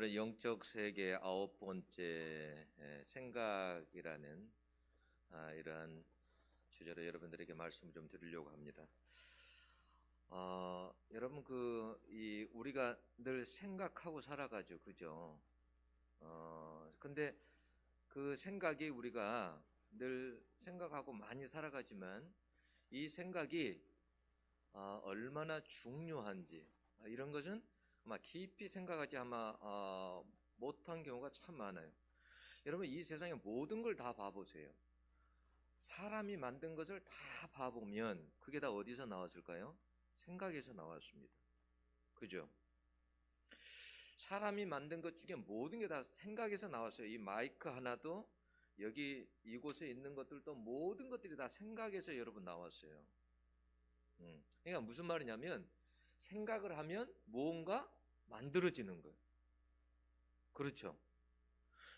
오늘은 영적 세계 9번째 생각이라는 이러한 주제로 여러분들에게 말씀을 좀 드리려고 합니다. 여러분 우리가 늘 생각하고 살아가죠, 그죠? 근데 그 생각이 우리가 늘 생각하고 많이 살아가지만 이 생각이 얼마나 중요한지 이런 것은 아마 깊이 생각하지 못한 경우가 참 많아요. 여러분 이 세상의 모든 걸 다 봐보세요. 사람이 만든 것을 다 봐보면 그게 다 어디서 나왔을까요? 생각에서 나왔습니다. 그죠? 사람이 만든 것 중에 모든 게 다 생각에서 나왔어요. 이 마이크 하나도 여기 이곳에 있는 것들도 모든 것들이 다 생각에서 여러분 나왔어요. 그러니까 무슨 말이냐면 생각을 하면 무언가 만들어지는 거예요. 그렇죠?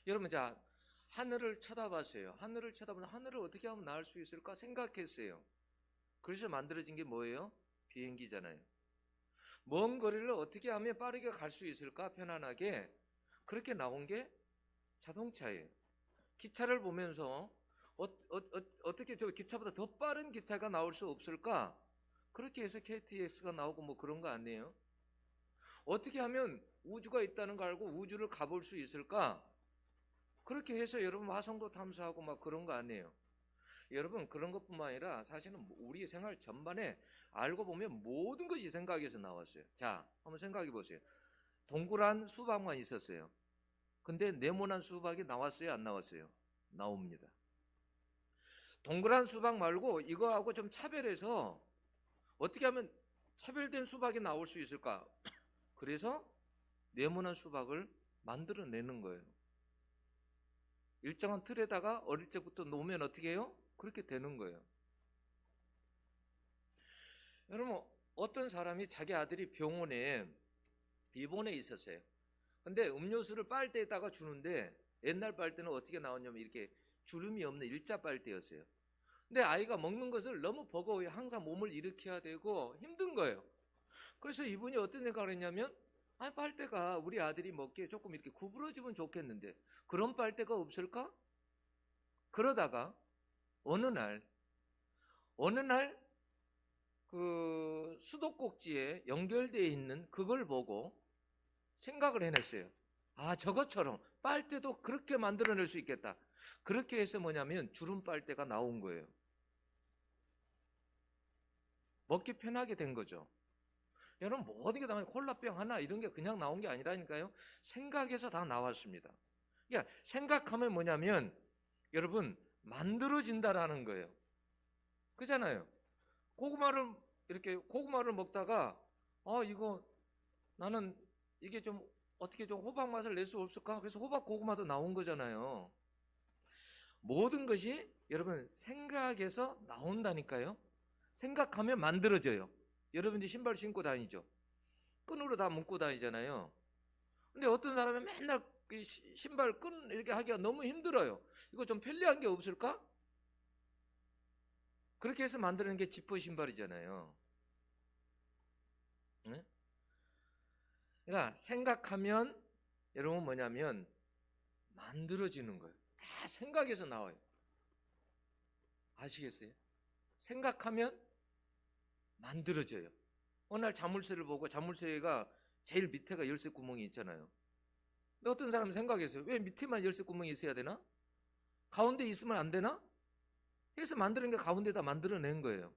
여러분 자 하늘을 쳐다봤어요. 하늘을 쳐다보면 하늘을 어떻게 하면 날 수 있을까 생각했어요. 그래서 만들어진 게 뭐예요? 비행기잖아요. 먼 거리를 어떻게 하면 빠르게 갈 수 있을까 편안하게 그렇게 나온 게 자동차예요. 기차를 보면서 어떻게 저 기차보다 더 빠른 기차가 나올 수 없을까? 그렇게 해서 KTX가 나오고 뭐 그런 거 아니에요? 어떻게 하면 우주가 있다는 거 알고 우주를 가볼 수 있을까? 그렇게 해서 여러분 화성도 탐사하고 막 그런 거 아니에요? 여러분 그런 것뿐만 아니라 사실은 우리 생활 전반에 알고 보면 모든 것이 생각에서 나왔어요. 자, 한번 생각해 보세요. 동그란 수박만 있었어요. 근데 네모난 수박이 나왔어요? 안 나왔어요? 나옵니다. 동그란 수박 말고 이거하고 좀 차별해서 어떻게 하면 차별된 수박이 나올 수 있을까? 그래서 네모난 수박을 만들어내는 거예요. 일정한 틀에다가 어릴 적부터 놓으면 어떻게 해요? 그렇게 되는 거예요. 여러분 어떤 사람이 자기 아들이 병원에 입원해 있었어요. 근데 음료수를 빨대에다가 주는데 옛날 빨대는 어떻게 나왔냐면 이렇게 주름이 없는 일자 빨대였어요. 근데 아이가 먹는 것을 너무 버거워요. 항상 몸을 일으켜야 되고 힘든 거예요. 그래서 이분이 어떤 생각을 했냐면 빨대가 우리 아들이 먹기에 조금 이렇게 구부러지면 좋겠는데 그런 빨대가 없을까? 그러다가 어느 날 그 수도꼭지에 연결되어 있는 그걸 보고 생각을 해냈어요. 저것처럼 빨대도 그렇게 만들어낼 수 있겠다. 그렇게 해서 뭐냐면 주름 빨대가 나온 거예요. 먹기 편하게 된 거죠. 여러분 모든 게 다 콜라병 하나 이런 게 그냥 나온 게 아니라니까요. 생각에서 다 나왔습니다. 그러니까 생각하면 뭐냐면 여러분 만들어진다라는 거예요. 그잖아요. 고구마를 먹다가 이거 나는 이게 좀 어떻게 좀 호박 맛을 낼 수 없을까? 그래서 호박 고구마도 나온 거잖아요. 모든 것이 여러분 생각에서 나온다니까요. 생각하면 만들어져요. 여러분들이 신발 신고 다니죠. 끈으로 다 묶고 다니잖아요. 근데 어떤 사람은 맨날 신발 끈 이렇게 하기가 너무 힘들어요. 이거 좀 편리한 게 없을까? 그렇게 해서 만드는 게 지퍼 신발이잖아요. 네? 그러니까 생각하면 여러분 뭐냐면 만들어지는 거예요. 다 생각에서 나와요. 아시겠어요? 생각하면 만들어져요. 어느 날 자물쇠를 보고 자물쇠가 제일 밑에가 열쇠 구멍이 있잖아요. 근데 어떤 사람은 생각했어요. 왜 밑에만 열쇠 구멍이 있어야 되나? 가운데 있으면 안 되나? 해서 만드는 게 가운데다 만들어낸 거예요.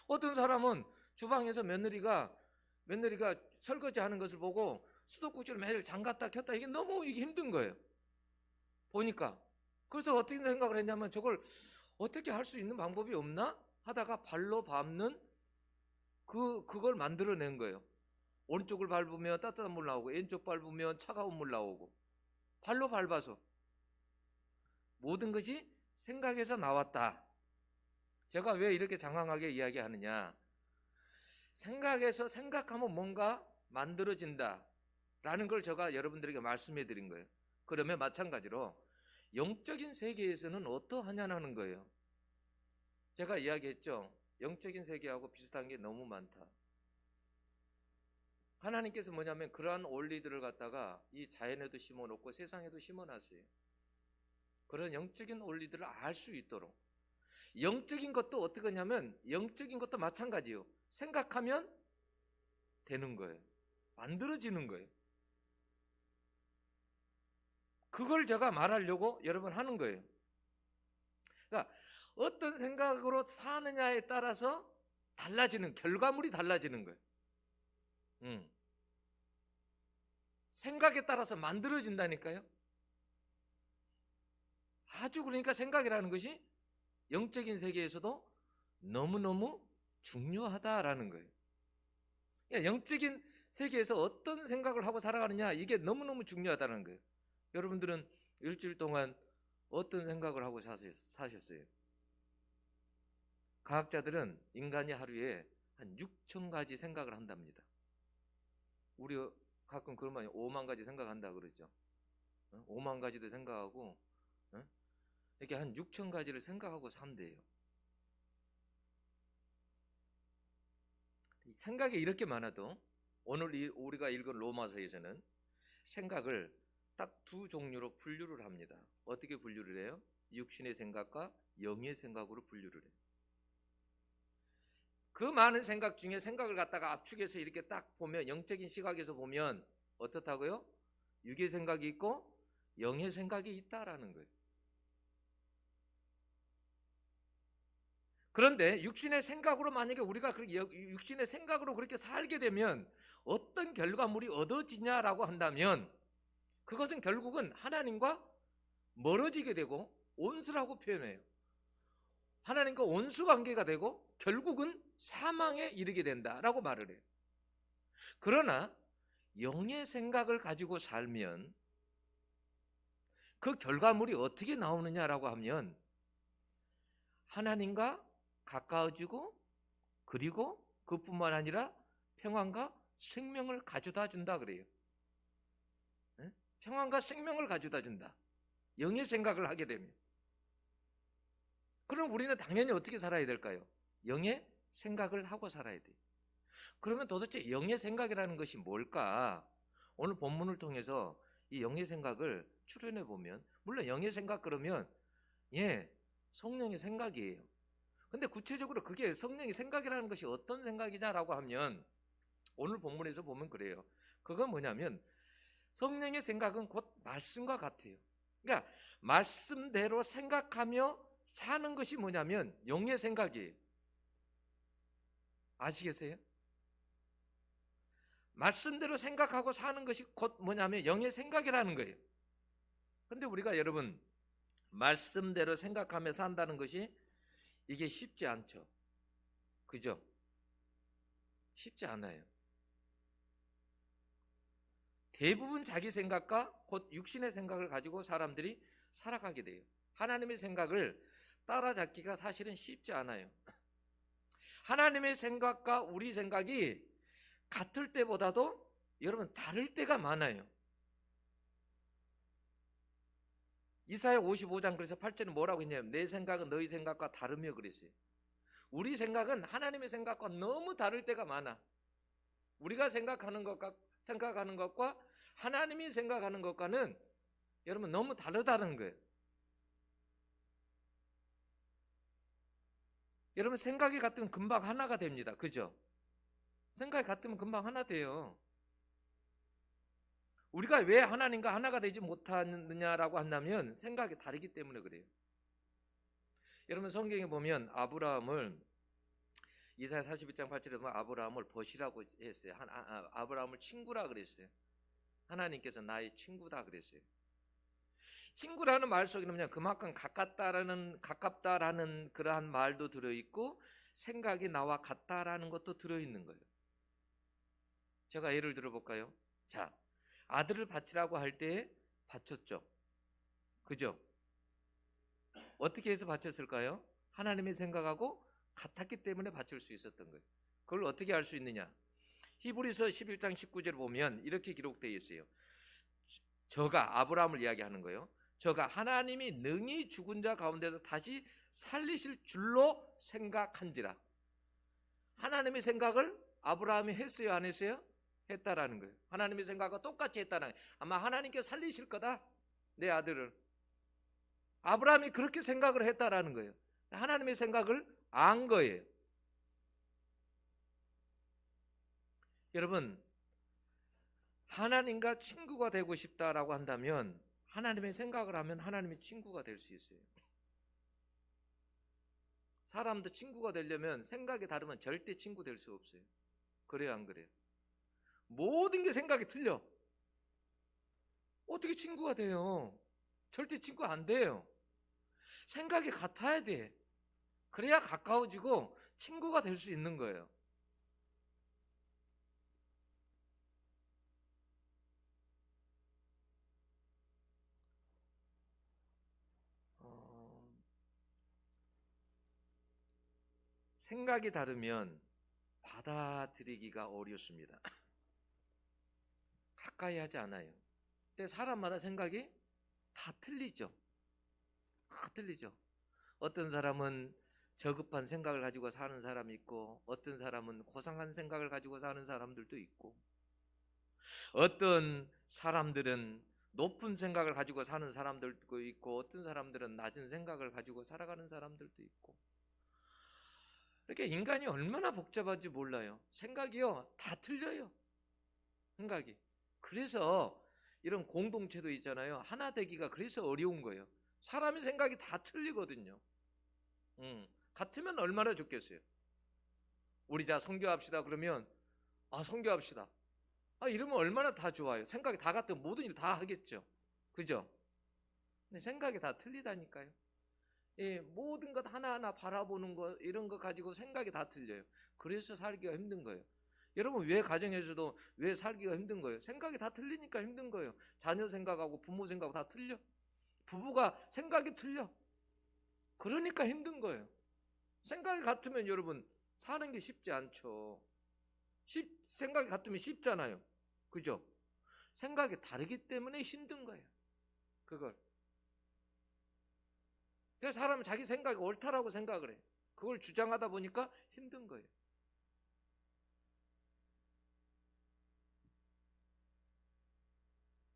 어떤 사람은 주방에서 며느리가 설거지하는 것을 보고 수도꼭지를 매일 잠갔다 켰다 이게 너무 힘든 거예요. 보니까. 그래서 어떻게 생각을 했냐면 저걸 어떻게 할 수 있는 방법이 없나? 하다가 발로 밟는 그걸 만들어낸 거예요. 오른쪽을 밟으면 따뜻한 물 나오고 왼쪽 밟으면 차가운 물 나오고 발로 밟아서 모든 것이 생각에서 나왔다. 제가 왜 이렇게 장황하게 이야기하느냐? 생각에서 생각하면 뭔가 만들어진다 라는 걸 제가 여러분들에게 말씀해 드린 거예요. 그러면 마찬가지로 영적인 세계에서는 어떠하냐는 거예요. 제가 이야기했죠. 영적인 세계하고 비슷한 게 너무 많다. 하나님께서 뭐냐면 그러한 원리들을 갖다가 이 자연에도 심어놓고 세상에도 심어놨어요. 그런 영적인 원리들을 알 수 있도록. 영적인 것도 어떻게 하냐면 영적인 것도 마찬가지예요. 생각하면 되는 거예요. 만들어지는 거예요. 그걸 제가 말하려고 여러분 하는 거예요. 그러니까 어떤 생각으로 사느냐에 따라서 달라지는, 결과물이 달라지는 거예요. 생각에 따라서 만들어진다니까요. 아주 그러니까 생각이라는 것이 영적인 세계에서도 너무너무 중요하다라는 거예요. 그러니까 영적인 세계에서 어떤 생각을 하고 살아가느냐, 이게 너무너무 중요하다는 거예요. 여러분들은 일주일 동안 어떤 생각을 하고 사셨어요? 과학자들은 인간이 하루에 한 6천 가지 생각을 한답니다. 우리 가끔 그런 말 5만 가지 생각한다 그러죠. 5만 가지도 생각하고 이렇게 한 6천 가지를 생각하고 산대요. 생각이 이렇게 많아도 오늘 우리가 읽은 로마서에서는 생각을 딱 두 종류로 분류를 합니다. 어떻게 분류를 해요? 육신의 생각과 영의 생각으로 분류를 해요. 그 많은 생각 중에 생각을 갖다가 압축해서 이렇게 딱 보면, 영적인 시각에서 보면 어떻다고요? 육의 생각이 있고 영의 생각이 있다라는 거예요. 그런데 육신의 생각으로 만약에 우리가 육신의 생각으로 그렇게 살게 되면 어떤 결과물이 얻어지냐라고 한다면 그것은 결국은 하나님과 멀어지게 되고 온수라고 표현해요. 하나님과 온수 관계가 되고 결국은 사망에 이르게 된다라고 말을 해요. 그러나 영의 생각을 가지고 살면 그 결과물이 어떻게 나오느냐라고 하면 하나님과 가까워지고, 그리고 그뿐만 아니라 평안과 생명을 가져다 준다 그래요. 평안과 생명을 가져다 준다. 영의 생각을 하게 되면. 그럼 우리는 당연히 어떻게 살아야 될까요? 영의 생각을 하고 살아야 돼요. 그러면 도대체 영의 생각이라는 것이 뭘까? 오늘 본문을 통해서 이 영의 생각을 추론해 보면, 물론 영의 생각 그러면 성령의 생각이에요. 근데 구체적으로 그게 성령의 생각이라는 것이 어떤 생각이냐라고 하면 오늘 본문에서 보면 그래요. 그건 뭐냐면 성령의 생각은 곧 말씀과 같아요. 그러니까 말씀대로 생각하며 사는 것이 뭐냐면 영의 생각이에요. 아시겠어요? 말씀대로 생각하고 사는 것이 곧 뭐냐면 영의 생각이라는 거예요. 그런데 우리가 여러분 말씀대로 생각하며 산다는 것이 이게 쉽지 않죠. 그죠? 쉽지 않아요. 대부분 자기 생각과 곧 육신의 생각을 가지고 사람들이 살아가게 돼요. 하나님의 생각을 따라잡기가 사실은 쉽지 않아요. 하나님의 생각과 우리 생각이 같을 때보다도 여러분 다를 때가 많아요. 이사야 55장 그래서 8절은 뭐라고 했냐면 내 생각은 너희 생각과 다르며 그랬어요. 우리 생각은 하나님의 생각과 너무 다를 때가 많아. 우리가 생각하는 것과 하나님이 생각하는 것과는 여러분 너무 다르다는 거예요. 여러분 생각이 같으면 금방 하나가 됩니다. 그죠? 생각이 같으면 금방 하나 돼요. 우리가 왜 하나님과 하나가 되지 못하느냐라고 한다면 생각이 다르기 때문에 그래요. 여러분 성경에 보면 아브라함을 이사야 41장 8절에 보면 아브라함을 벗이라고 했어요. 아브라함을 친구라 그랬어요. 하나님께서 나의 친구다 그랬어요. 친구라는 말 속에는 그냥 그만큼 가깝다라는 그러한 말도 들어있고 생각이 나와 같다라는 것도 들어있는 거예요. 제가 예를 들어볼까요? 자, 아들을 바치라고 할 때 바쳤죠. 그죠? 어떻게 해서 바쳤을까요? 하나님의 생각하고 같았기 때문에 바칠 수 있었던 거예요. 그걸 어떻게 알 수 있느냐? 히브리서 11장 19절 보면 이렇게 기록되어 있어요. 저가 아브라함을 이야기하는 거예요. 저가 하나님이 능히 죽은 자 가운데서 다시 살리실 줄로 생각한지라. 하나님의 생각을 아브라함이 했어요, 안 했어요? 했다라는 거예요. 하나님의 생각과 똑같이 했다는 거예요. 아마 하나님께 살리실 거다, 내 아들을. 아브라함이 그렇게 생각을 했다라는 거예요. 하나님의 생각을 안 거예요. 여러분, 하나님과 친구가 되고 싶다라고 한다면 하나님의 생각을 하면 하나님의 친구가 될 수 있어요. 사람도 친구가 되려면 생각이 다르면 절대 친구 될 수 없어요. 그래요, 안 그래요? 모든 게 생각이 틀려. 어떻게 친구가 돼요? 절대 친구 안 돼요. 생각이 같아야 돼. 그래야 가까워지고 친구가 될 수 있는 거예요. 생각이 다르면 받아들이기가 어렵습니다. 가까이 하지 않아요. 근데 사람마다 생각이 다 틀리죠. 다 틀리죠. 어떤 사람은 저급한 생각을 가지고 사는 사람이 있고, 어떤 사람은 고상한 생각을 가지고 사는 사람들도 있고, 어떤 사람들은 높은 생각을 가지고 사는 사람들도 있고, 어떤 사람들은 낮은 생각을 가지고 살아가는 사람들도 있고. 이렇게 인간이 얼마나 복잡한지 몰라요. 생각이요, 다 틀려요. 생각이. 그래서 이런 공동체도 있잖아요. 하나 되기가 그래서 어려운 거예요. 사람의 생각이 다 틀리거든요. 같으면 얼마나 좋겠어요. 우리 자 선교합시다 그러면 선교합시다. 이러면 얼마나 다 좋아요. 생각이 다 같으면 모든 일 다 하겠죠. 그죠? 근데 생각이 다 틀리다니까요. 모든 것 하나하나 바라보는 것, 이런 거 가지고 생각이 다 틀려요. 그래서 살기가 힘든 거예요. 여러분, 왜 가정에서도 왜 살기가 힘든 거예요? 생각이 다 틀리니까 힘든 거예요. 자녀 생각하고 부모 생각하고 다 틀려. 부부가 생각이 틀려. 그러니까 힘든 거예요. 생각이 같으면 여러분 사는 게 쉽지 않죠. 생각이 같으면 쉽잖아요. 그죠? 생각이 다르기 때문에 힘든 거예요. 그걸. 그래서 사람은 자기 생각이 옳다라고 생각을 해요. 그걸 주장하다 보니까 힘든 거예요.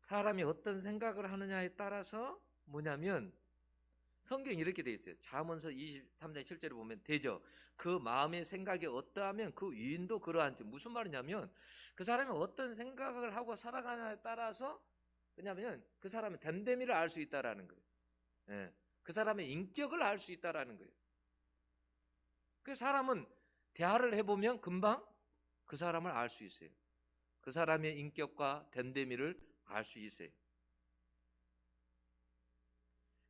사람이 어떤 생각을 하느냐에 따라서 뭐냐면 성경이 이렇게 되어 있어요. 잠언서 23장 7절에 보면 되죠. 그 마음의 생각이 어떠하면 그 유인도 그러한지. 무슨 말이냐면 그 사람이 어떤 생각을 하고 살아가냐에 따라서, 왜냐하면 그 사람의 됨됨이를 알 수 있다라는 거예요. 예. 그 사람의 인격을 알 수 있다라는 거예요. 그 사람은 대화를 해보면 금방 그 사람을 알 수 있어요. 그 사람의 인격과 됨됨이를 알 수 있어요.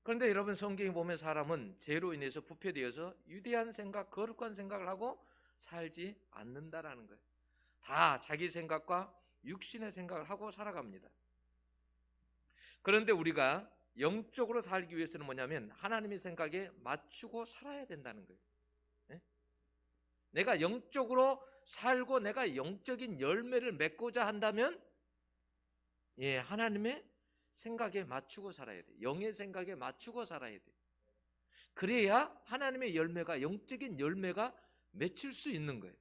그런데 여러분, 성경에 보면 사람은 죄로 인해서 부패되어서 유대한 생각, 거룩한 생각을 하고 살지 않는다라는 거예요. 다 자기 생각과 육신의 생각을 하고 살아갑니다. 그런데 우리가 영적으로 살기 위해서는 뭐냐면 하나님의 생각에 맞추고 살아야 된다는 거예요. 네? 내가 영적으로 살고 내가 영적인 열매를 맺고자 한다면 하나님의 생각에 맞추고 살아야 돼. 영의 생각에 맞추고 살아야 돼. 그래야 하나님의 열매가, 영적인 열매가 맺힐 수 있는 거예요.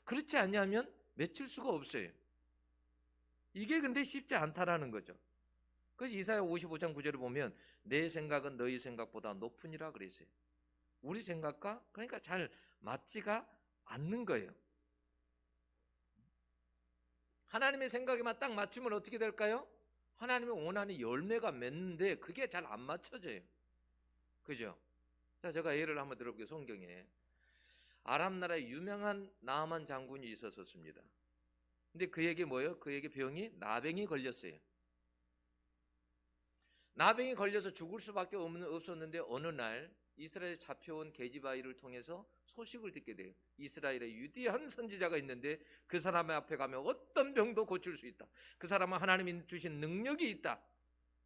그렇지 않냐면 맺힐 수가 없어요. 이게 근데 쉽지 않다라는 거죠. 그래서 이사야 55장 9절을 보면 내 생각은 너희 생각보다 높으니라 그랬어요. 우리 생각과 그러니까 잘 맞지가 않는 거예요. 하나님의 생각에만 딱 맞추면 어떻게 될까요? 하나님의 원하는 열매가 맺는데 그게 잘 안 맞춰져요. 그죠? 자, 제가 예를 한번 들어볼게요. 성경에 아람 나라에 유명한 나아만 장군이 있었습니다. 근데 그에게 뭐예요? 그에게 병이 나병이 걸렸어요. 나병이 걸려서 죽을 수밖에 없었는데 어느 날 이스라엘에 잡혀온 게지바이를 통해서 소식을 듣게 돼요. 이스라엘에 위대한 선지자가 있는데 그 사람의 앞에 가면 어떤 병도 고칠 수 있다. 그 사람은 하나님이 주신 능력이 있다.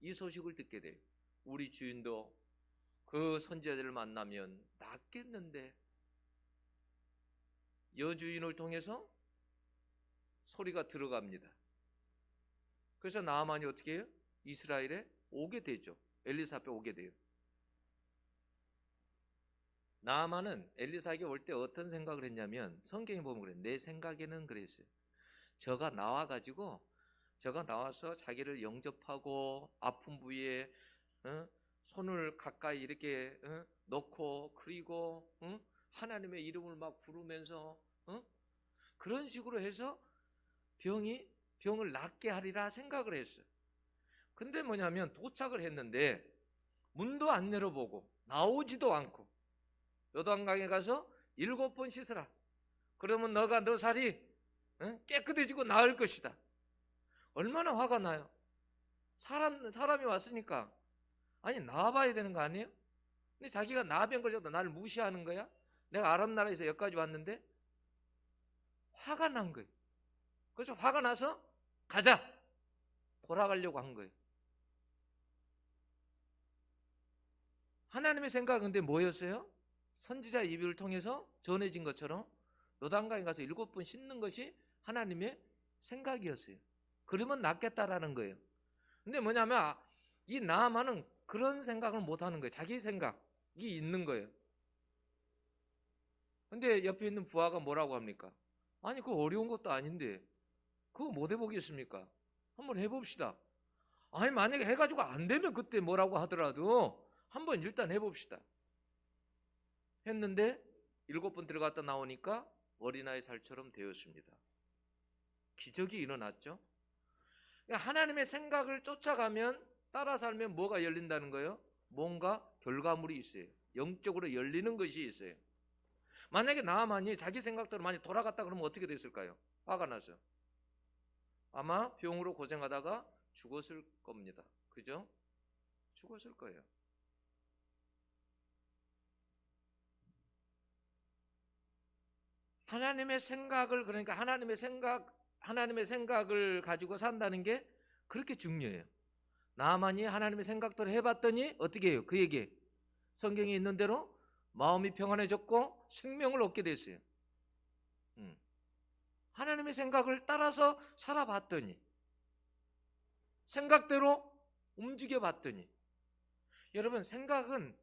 이 소식을 듣게 돼요. 우리 주인도 그 선지자들을 만나면 낫겠는데, 여주인을 통해서 소리가 들어갑니다. 그래서 나아만이 어떻게 해요? 이스라엘에 오게 되죠. 엘리사 앞에 오게 돼요. 나아만은 엘리사에게 올 때 어떤 생각을 했냐면 성경에 보면 그래. 내 생각에는 그랬어요. 저가 나와서 자기를 영접하고 아픈 부위에 손을 가까이 이렇게 넣고, 그리고 하나님의 이름을 막 부르면서 그런 식으로 해서 병을 낫게 하리라 생각을 했어요. 근데 뭐냐면 도착을 했는데 문도 안 열어보고 나오지도 않고, 요단강에 가서 7번 씻으라. 그러면 너 살이 깨끗해지고 나을 것이다. 얼마나 화가 나요. 사람이 왔으니까 아니 나와봐야 되는 거 아니에요? 근데 자기가 나병 걸려도 나를 무시하는 거야? 내가 아랍 나라에서 여기까지 왔는데. 화가 난 거예요. 그래서 화가 나서 가자, 돌아가려고 한 거예요. 하나님의 생각은 근데 뭐였어요? 선지자 이비를 통해서 전해진 것처럼 요단강에 가서 7번 씻는 것이 하나님의 생각이었어요. 그러면 낫겠다라는 거예요. 근데 뭐냐면 이 나아만은 그런 생각을 못하는 거예요. 자기 생각이 있는 거예요. 근데 옆에 있는 부하가 뭐라고 합니까? 아니 그거 어려운 것도 아닌데 그거 못 해보겠습니까? 한번 해봅시다. 아니 만약에 해가지고 안 되면 그때 뭐라고 하더라도 한번 일단 해봅시다. 했는데 7번 들어갔다 나오니까 어린아이 살처럼 되었습니다. 기적이 일어났죠. 그러니까 하나님의 생각을 쫓아가면, 따라 살면 뭐가 열린다는 거예요? 뭔가 결과물이 있어요. 영적으로 열리는 것이 있어요. 만약에 나만이 자기 생각대로 많이 돌아갔다 그러면 어떻게 됐을까요? 화가 나서 아마 병으로 고생하다가 죽었을 겁니다. 그죠? 죽었을 거예요. 하나님의 생각을, 그러니까 하나님의 생각을 가지고 산다는 게 그렇게 중요해요. 나만이 하나님의 생각대로 해봤더니 어떻게 해요? 그에게 성경에 있는 대로 마음이 평안해졌고 생명을 얻게 됐어요. 하나님의 생각을 따라서 살아봤더니, 생각대로 움직여봤더니, 여러분 생각은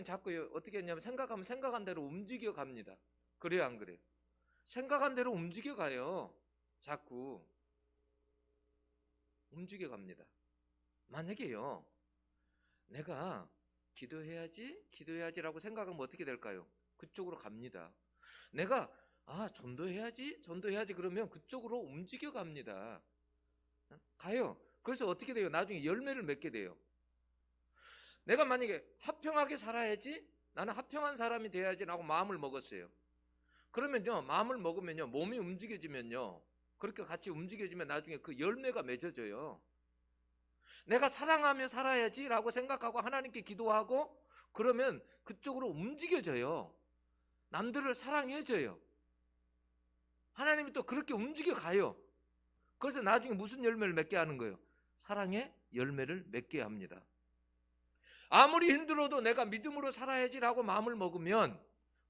자꾸 어떻게 했냐면 생각하면 생각한 대로 움직여갑니다. 그래요 안 그래요? 생각한 대로 움직여가요. 자꾸 움직여갑니다. 만약에요 내가 기도해야지라고 생각하면 어떻게 될까요? 그쪽으로 갑니다. 내가 전도해야지 그러면 그쪽으로 움직여갑니다. 가요. 그래서 어떻게 돼요? 나중에 열매를 맺게 돼요. 내가 만약에 화평하게 살아야지, 나는 화평한 사람이 돼야지라고 마음을 먹었어요. 그러면요 마음을 먹으면요 몸이 움직여지면요, 그렇게 같이 움직여지면 나중에 그 열매가 맺어져요. 내가 사랑하며 살아야지라고 생각하고 하나님께 기도하고 그러면 그쪽으로 움직여져요. 남들을 사랑해줘요. 하나님이 또 그렇게 움직여가요. 그래서 나중에 무슨 열매를 맺게 하는 거예요? 사랑의 열매를 맺게 합니다. 아무리 힘들어도 내가 믿음으로 살아야지라고 마음을 먹으면,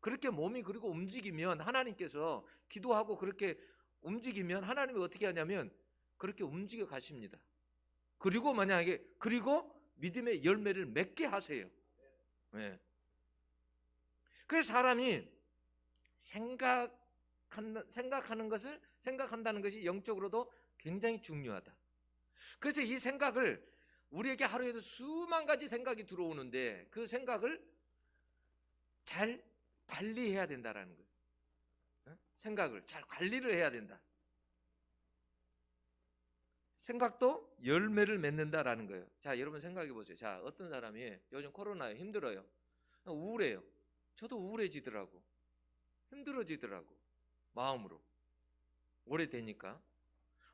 그렇게 몸이 그리고 움직이면, 하나님께서 기도하고 그렇게 움직이면 하나님이 어떻게 하냐면 그렇게 움직여 가십니다. 그리고 만약에 믿음의 열매를 맺게 하세요. 네. 그래서 사람이 생각한다는 것이 영적으로도 굉장히 중요하다. 그래서 이 생각을, 우리에게 하루에도 수만 가지 생각이 들어오는데 그 생각을 잘 관리해야 된다라는 거예요. 생각을 잘 관리를 해야 된다. 생각도 열매를 맺는다라는 거예요. 자, 여러분 생각해 보세요. 자, 어떤 사람이 요즘 코로나에 힘들어요. 우울해요. 저도 우울해지더라고. 힘들어지더라고. 마음으로. 오래되니까.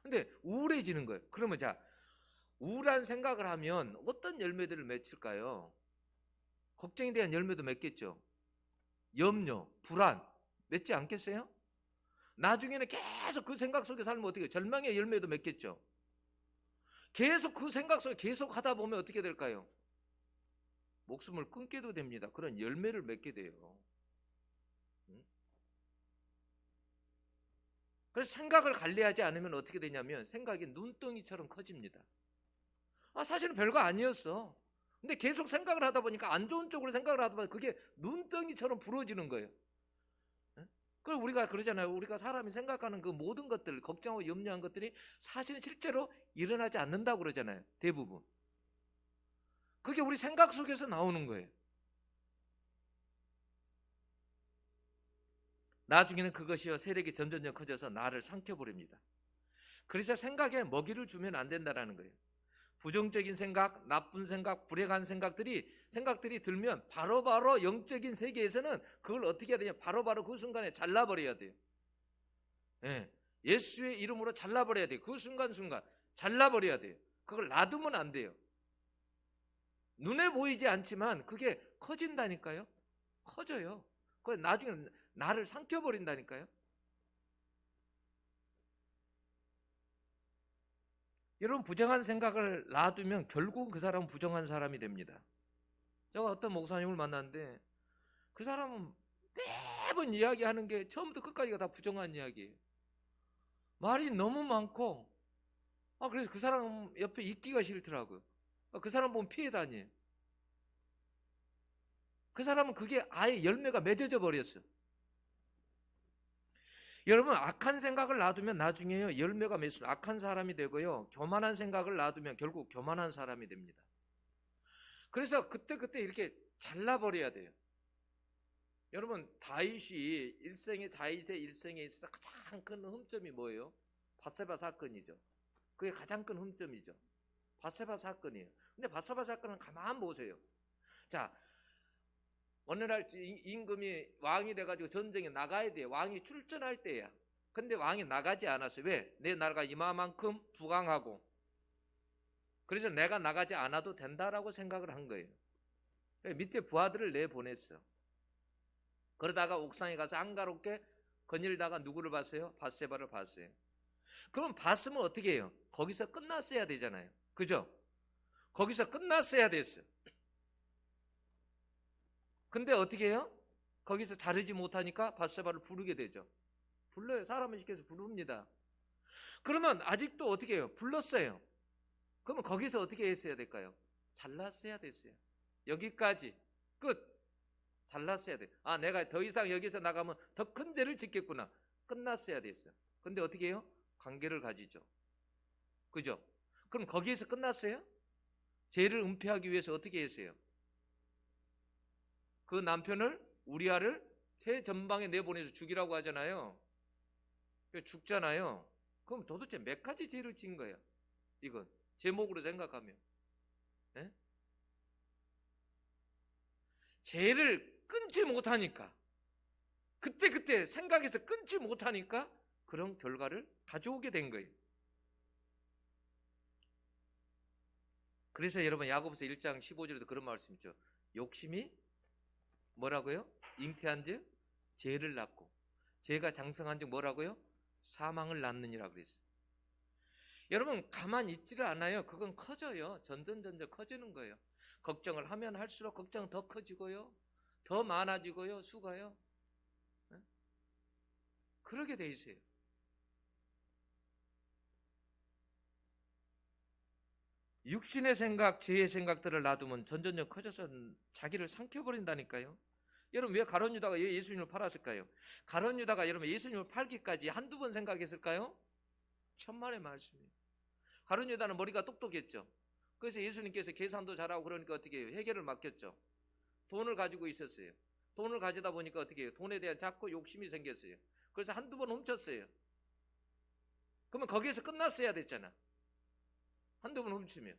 근데 우울해지는 거예요. 그러면 자, 우울한 생각을 하면 어떤 열매들을 맺을까요? 걱정에 대한 열매도 맺겠죠. 염려, 불안 맺지 않겠어요? 나중에는 계속 그 생각 속에 살면 어떻게 해요? 절망의 열매도 맺겠죠. 계속 그 생각 속에 계속 하다 보면 어떻게 될까요? 목숨을 끊게도 됩니다. 그런 열매를 맺게 돼요. 그래서 생각을 관리하지 않으면 어떻게 되냐면 생각이 눈덩이처럼 커집니다. 사실은 별거 아니었어. 근데 계속 생각을 하다 보니까, 안 좋은 쪽으로 생각을 하다 보니까 그게 눈덩이처럼 부러지는 거예요. 그 우리가 그러잖아요. 우리가 사람이 생각하는 그 모든 것들, 걱정하고 염려한 것들이 사실은 실제로 일어나지 않는다고 그러잖아요. 대부분. 그게 우리 생각 속에서 나오는 거예요. 나중에는 그것이요 세력이 점점 커져서 나를 삼켜버립니다. 그래서 생각에 먹이를 주면 안 된다는 거예요. 부정적인 생각, 나쁜 생각, 불행한 생각들이 들면 바로바로 영적인 세계에서는 그걸 어떻게 해야 되냐, 바로바로 그 순간에 잘라버려야 돼요. 예, 예수의 이름으로 잘라버려야 돼요. 그 순간순간 잘라버려야 돼요. 그걸 놔두면 안 돼요. 눈에 보이지 않지만 그게 커진다니까요. 커져요. 그 나중에 나를 삼켜버린다니까요. 여러분, 부정한 생각을 놔두면 결국은 그 사람은 부정한 사람이 됩니다. 제가 어떤 목사님을 만났는데 그 사람은 매번 이야기하는 게 처음부터 끝까지가 다 부정한 이야기예요. 말이 너무 많고 그래서 그 사람 옆에 있기가 싫더라고요. 그 사람 보면 피해 다녀요. 그 사람은 그게 아예 열매가 맺어져 버렸어요. 여러분, 악한 생각을 놔두면 나중에요 열매가 맺습니다. 악한 사람이 되고요, 교만한 생각을 놔두면 결국 교만한 사람이 됩니다. 그래서 그때 이렇게 잘라버려야 돼요. 여러분, 다윗의 일생에 있어서 가장 큰 흠점이 뭐예요? 밧세바 사건이죠. 그게 가장 큰 흠점이죠. 밧세바 사건이에요. 근데 밧세바 사건은 가만 보세요. 자, 어느 날 임금이 왕이 돼가지고 전쟁에 나가야 돼요. 왕이 출전할 때야. 근데 왕이 나가지 않았어요. 왜? 내 나라가 이마만큼 부강하고, 그래서 내가 나가지 않아도 된다라고 생각을 한 거예요. 밑에 부하들을 내보냈어. 그러다가 옥상에 가서 한가롭게 거닐다가 누구를 봤어요? 밧세바를 봤어요. 그럼 봤으면 어떻게 해요? 거기서 끝났어야 되잖아요. 그죠? 거기서 끝났어야 됐어요. 근데 어떻게 해요? 거기서 자르지 못하니까 밧세바를 부르게 되죠. 불러요. 사람을 시켜서 부릅니다. 그러면 아직도 어떻게 해요? 불렀어요. 그러면 거기서 어떻게 했어야 될까요? 잘랐어야 됐어요. 여기까지 끝. 잘랐어야 돼. 내가 더 이상 여기서 나가면 더 큰 죄를 짓겠구나. 끝났어야 됐어요. 근데 어떻게 해요? 관계를 가지죠. 그죠? 그럼 거기에서 끝났어요? 죄를 은폐하기 위해서 어떻게 했어요? 그 남편을, 우리아를 새 전방에 내보내서 죽이라고 하잖아요. 죽잖아요. 그럼 도대체 몇 가지 죄를 지은 거야? 이건 제목으로 생각하면. 네? 죄를 끊지 못하니까, 그때 생각해서 끊지 못하니까 그런 결과를 가져오게 된 거예요. 그래서 여러분, 야고보서 1장 15절에도 그런 말씀 있죠. 욕심이 뭐라고요? 잉태한 즉 죄를 낳고, 죄가 장성한 즉 뭐라고요? 사망을 낳느니라 그랬어요. 여러분, 가만히 있지를 않아요. 그건 커져요. 점점 커지는 거예요. 걱정을 하면 할수록 걱정은 더 커지고요, 더 많아지고요, 수가요. 네? 그러게 돼 있어요. 육신의 생각, 죄의 생각들을 놔두면 점점 커져서 자기를 삼켜버린다니까요. 여러분, 왜 가룟 유다가 예수님을 팔았을까요? 가룟 유다가 여러분 예수님을 팔기까지 한두 번 생각했을까요? 천만의 말씀이에요. 가룟 유다는 머리가 똑똑했죠. 그래서 예수님께서 계산도 잘하고 그러니까 어떻게 해요? 회계를 맡겼죠. 돈을 가지고 있었어요. 돈을 가지다 보니까 어떻게 해요? 돈에 대한 자꾸 욕심이 생겼어요. 그래서 한두 번 훔쳤어요. 그러면 거기에서 끝났어야 됐잖아. 한두 번 훔치면.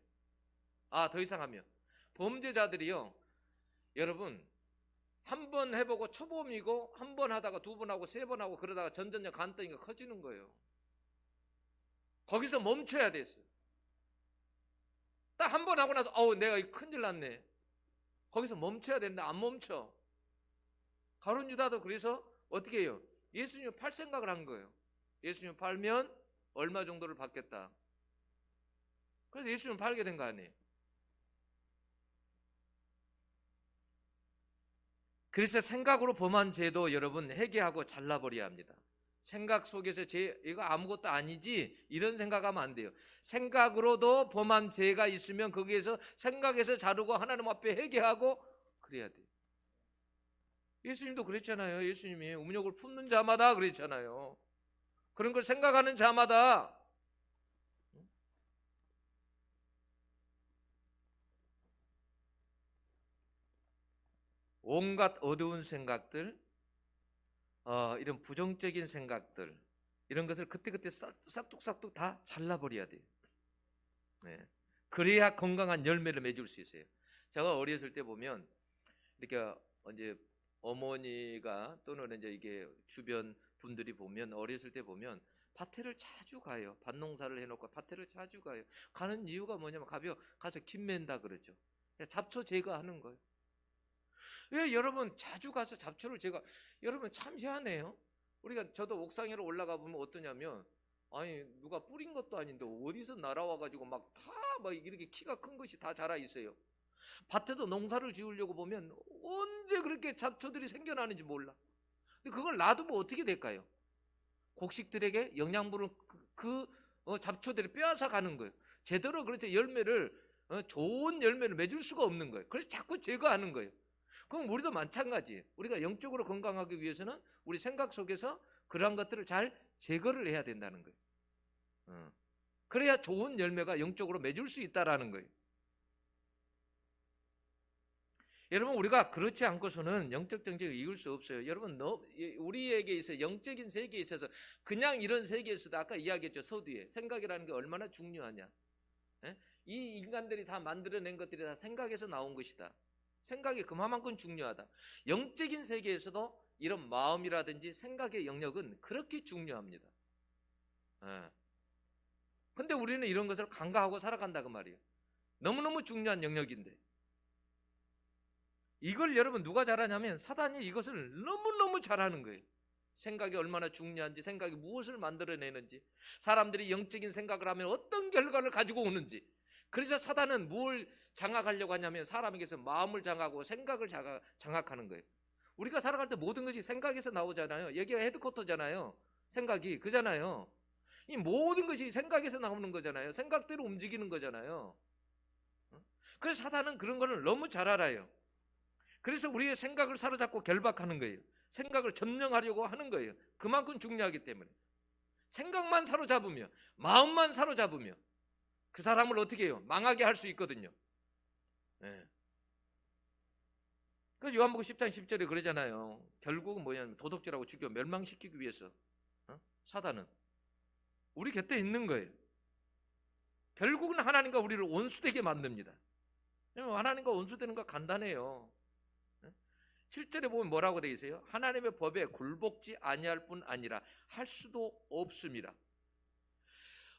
더 이상 하면. 범죄자들이요, 여러분, 한 번 해보고 초범이고, 한 번 하다가 두 번 하고 세 번 하고 그러다가 점점 간덩이가 커지는 거예요. 거기서 멈춰야 됐어요. 딱 한 번 하고 나서 내가 큰일 났네. 거기서 멈춰야 되는데 안 멈춰. 가룟 유다도 그래서 어떻게 해요? 예수님을 팔 생각을 한 거예요. 예수님을 팔면 얼마 정도를 받겠다. 그래서 예수님을 팔게 된 거 아니에요. 그래서 생각으로 범한 죄도 여러분 회개하고 잘라버려야 합니다. 생각 속에서 이거 아무것도 아니지 이런 생각하면 안 돼요. 생각으로도 범한 죄가 있으면 거기에서 생각에서 자르고 하나님 앞에 회개하고 그래야 돼요. 예수님도 그랬잖아요. 예수님이 음욕을 품는 자마다 그랬잖아요. 그런 걸 생각하는 자마다. 온갖 어두운 생각들, 이런 부정적인 생각들, 이런 것을 그때그때 싹둑싹둑 다 잘라버려야 돼요. 네. 그래야 건강한 열매를 맺을 수 있어요. 제가 어렸을 때 보면 이렇게 이제 어머니가 또는 이제 이게 주변 분들이 보면 어렸을 때 보면 밭에를 자주 가요. 밭농사를 해놓고 밭에를 자주 가요. 가는 이유가 뭐냐면 가서 김 맨다 그러죠. 잡초 제거하는 거예요. 왜 여러분 자주 가서 잡초를 여러분 참 희한해요. 우리가 저도 옥상에 올라가 보면 어떠냐면 아니 누가 뿌린 것도 아닌데 어디서 날아와 가지고 막 이렇게 키가 큰 것이 다 자라 있어요. 밭에도 농사를 지으려고 보면 언제 그렇게 잡초들이 생겨나는지 몰라. 근데 그걸 놔두면 어떻게 될까요? 곡식들에게 영양분을 잡초들이 빼앗아 가는 거예요. 제대로 그렇죠 열매를 좋은 열매를 맺을 수가 없는 거예요. 그래서 자꾸 제거하는 거예요. 그럼 우리도 마찬가지예요. 우리가 영적으로 건강하기 위해서는 우리 생각 속에서 그러한 것들을 잘 제거를 해야 된다는 거예요. 그래야 좋은 열매가 영적으로 맺을 수 있다라는 거예요. 여러분 우리가 그렇지 않고서는 영적 정직을 이룰 수 없어요. 여러분 우리에게 있어 영적인 세계에 있어서 그냥 이런 세계에서도 아까 이야기했죠. 서두에 생각이라는 게 얼마나 중요하냐. 이 인간들이 다 만들어낸 것들이 다 생각에서 나온 것이다. 생각이 그만큼 중요하다. 영적인 세계에서도 이런 마음이라든지 생각의 영역은 그렇게 중요합니다. 근데 우리는 이런 것을 간과하고 살아간다 그 말이에요. 너무너무 중요한 영역인데 이걸 여러분 누가 잘하냐면 사단이 이것을 너무너무 잘하는 거예요. 생각이 얼마나 중요한지, 생각이 무엇을 만들어내는지, 사람들이 영적인 생각을 하면 어떤 결과를 가지고 오는지. 그래서 사단은 뭘 장악하려고 하냐면 사람에게서 마음을 장악하고 생각을 장악하는 거예요. 우리가 살아갈 때 모든 것이 생각에서 나오잖아요. 여기가 헤드쿼터잖아요. 생각이 그잖아요. 이 모든 것이 생각에서 나오는 거잖아요. 생각대로 움직이는 거잖아요. 그래서 사단은 그런 거를 너무 잘 알아요. 그래서 우리의 생각을 사로잡고 결박하는 거예요. 생각을 점령하려고 하는 거예요. 그만큼 중요하기 때문에. 생각만 사로잡으며 마음만 사로잡으며 그 사람을 어떻게 해요? 망하게 할 수 있거든요. 그래서 요한복음 10장 10절에 그러잖아요. 결국은 뭐냐면 도둑질하고 죽여 멸망시키기 위해서 사단은 우리 곁에 있는 거예요. 결국은 하나님과 우리를 원수되게 만듭니다. 하나님과 원수되는 거 간단해요. 7절에 보면 뭐라고 되어 있어요? 하나님의 법에 굴복지 아니할 뿐 아니라 할 수도 없습니다.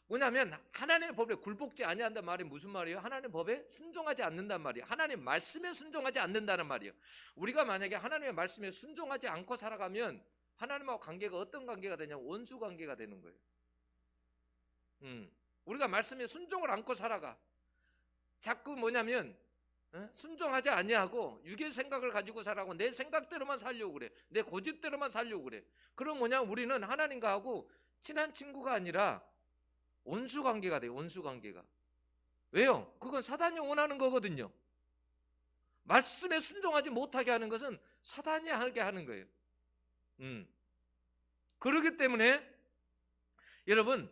뭐냐면 하나님의 법에 굴복지 아니한다는 말이 무슨 말이에요? 하나님의 법에 순종하지 않는단 말이에요. 하나님 말씀에 순종하지 않는다는 말이에요. 우리가 만약에 하나님의 말씀에 순종하지 않고 살아가면 하나님하고 관계가 어떤 관계가 되냐면 원수 관계가 되는 거예요. 우리가 말씀에 순종을 않고 살아가. 자꾸 뭐냐면 순종하지 아니하고 육의 생각을 가지고 살아가고 내 생각대로만 살려고 그래. 내 고집대로만 살려고 그래. 그럼 뭐냐면 우리는 하나님과 하고 친한 친구가 아니라 원수 관계가 돼요. 원수 관계가. 왜요? 그건 사단이 원하는 거거든요. 말씀에 순종하지 못하게 하는 것은 사단이 하게 하는 거예요. 그렇기 때문에 여러분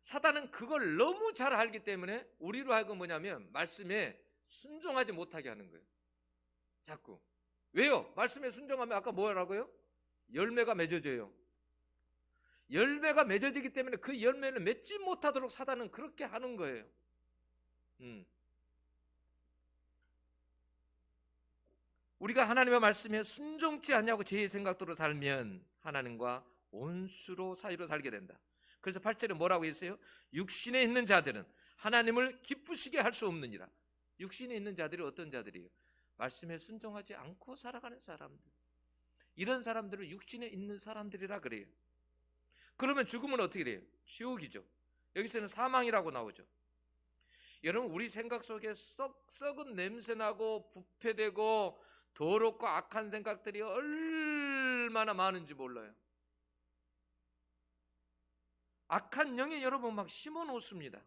사단은 그걸 너무 잘 알기 때문에 우리로 하여금 뭐냐면 말씀에 순종하지 못하게 하는 거예요. 자꾸. 왜요? 말씀에 순종하면 아까 뭐라고요? 열매가 맺어져요. 열매가 맺어지기 때문에 그 열매를 맺지 못하도록 사단은 그렇게 하는 거예요. 우리가 하나님의 말씀에 순종치 않냐고 제 생각대로 살면 하나님과 원수로 사이로 살게 된다. 그래서 8절에 뭐라고 했어요? 육신에 있는 자들은 하나님을 기쁘시게 할 수 없느니라. 육신에 있는 자들이 어떤 자들이에요? 말씀에 순종하지 않고 살아가는 사람들. 이런 사람들은 육신에 있는 사람들이라 그래요. 그러면 죽으면 어떻게 돼요? 지옥이죠. 여기서는 사망이라고 나오죠. 여러분 우리 생각 속에 썩은 냄새나고 부패되고 더럽고 악한 생각들이 얼마나 많은지 몰라요. 악한 영이 여러분 막 심어놓습니다.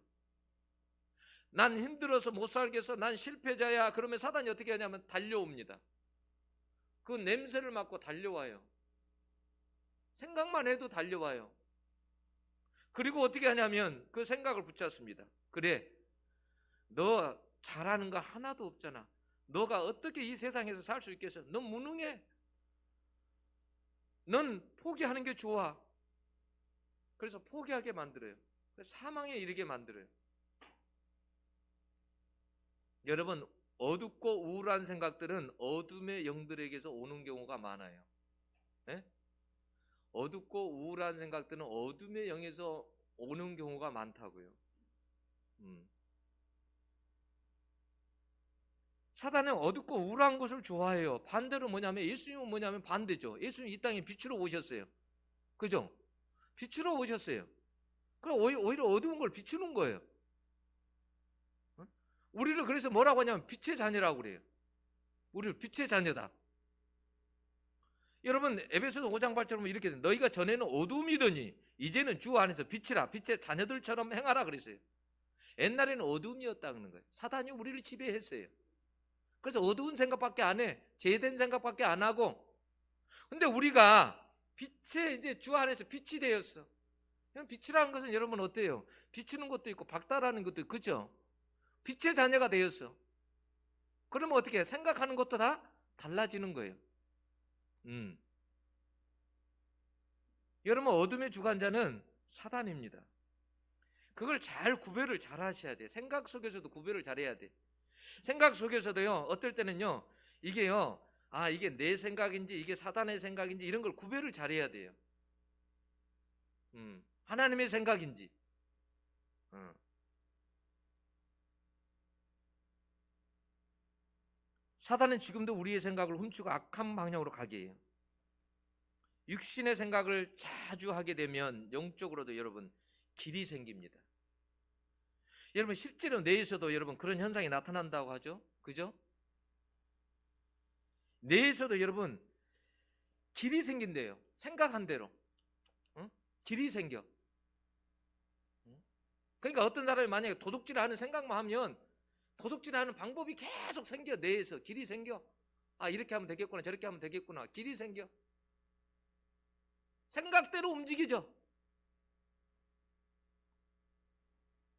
난 힘들어서 못 살겠어. 난 실패자야. 그러면 사단이 어떻게 하냐면 달려옵니다. 그 냄새를 맡고 달려와요. 생각만 해도 달려와요. 그리고 어떻게 하냐면 그 생각을 붙잡습니다. 그래, 너 잘하는 거 하나도 없잖아. 너가 어떻게 이 세상에서 살 수 있겠어? 넌 무능해. 넌 포기하는 게 좋아. 그래서 포기하게 만들어요. 사망에 이르게 만들어요. 여러분, 어둡고 우울한 생각들은 어둠의 영들에게서 오는 경우가 많아요. 네? 어둡고 우울한 생각들은 어둠의 영에서 오는 경우가 많다고요. 사단은 어둡고 우울한 것을 좋아해요. 반대로 뭐냐면 예수님은 뭐냐면 반대죠. 예수님 이 땅에 빛으로 오셨어요. 그죠? 빛으로 오셨어요. 그럼 오히려 어두운 걸 비추는 거예요. 우리를 그래서 뭐라고 하냐면 빛의 자녀라고 그래요. 우리를 빛의 자녀다. 여러분 에베소서 5장 8절에 이렇게 돼. 너희가 전에는 어둠이더니 이제는 주 안에서 빛이라. 빛의 자녀들처럼 행하라 그랬어요. 옛날에는 어둠이었다 그러는 거예요. 사단이 우리를 지배했어요. 그래서 어두운 생각밖에 안 해. 죄된 생각밖에 안 하고. 근데 우리가 빛의 이제 주 안에서 빛이 되었어. 빛이라는 것은 여러분 어때요? 비추는 것도 있고 박달하는 것도 있고, 그죠? 빛의 자녀가 되었어. 그러면 어떻게 해? 생각하는 것도 다 달라지는 거예요. 여러분 어둠의 주관자는 사단입니다. 그걸 잘 구별을 잘 하셔야 돼. 생각 속에서도 구별을 잘 해야 돼. 생각 속에서도요, 어떨 때는요, 이게요, 이게 내 생각인지 이게 사단의 생각인지 이런 걸 구별을 잘 해야 돼요. 하나님의 생각인지. 사단은 지금도 우리의 생각을 훔치고 악한 방향으로 가게 해요. 육신의 생각을 자주 하게 되면 영적으로도 여러분 길이 생깁니다. 여러분 실제로 뇌에서도 여러분 그런 현상이 나타난다고 하죠. 그죠? 뇌에서도 여러분 길이 생긴대요. 생각한 대로. 길이 생겨. 그러니까 어떤 사람이 만약에 도둑질하는 생각만 하면 도둑질하는 방법이 계속 생겨. 뇌에서 길이 생겨. 이렇게 하면 되겠구나, 저렇게 하면 되겠구나. 길이 생겨. 생각대로 움직이죠.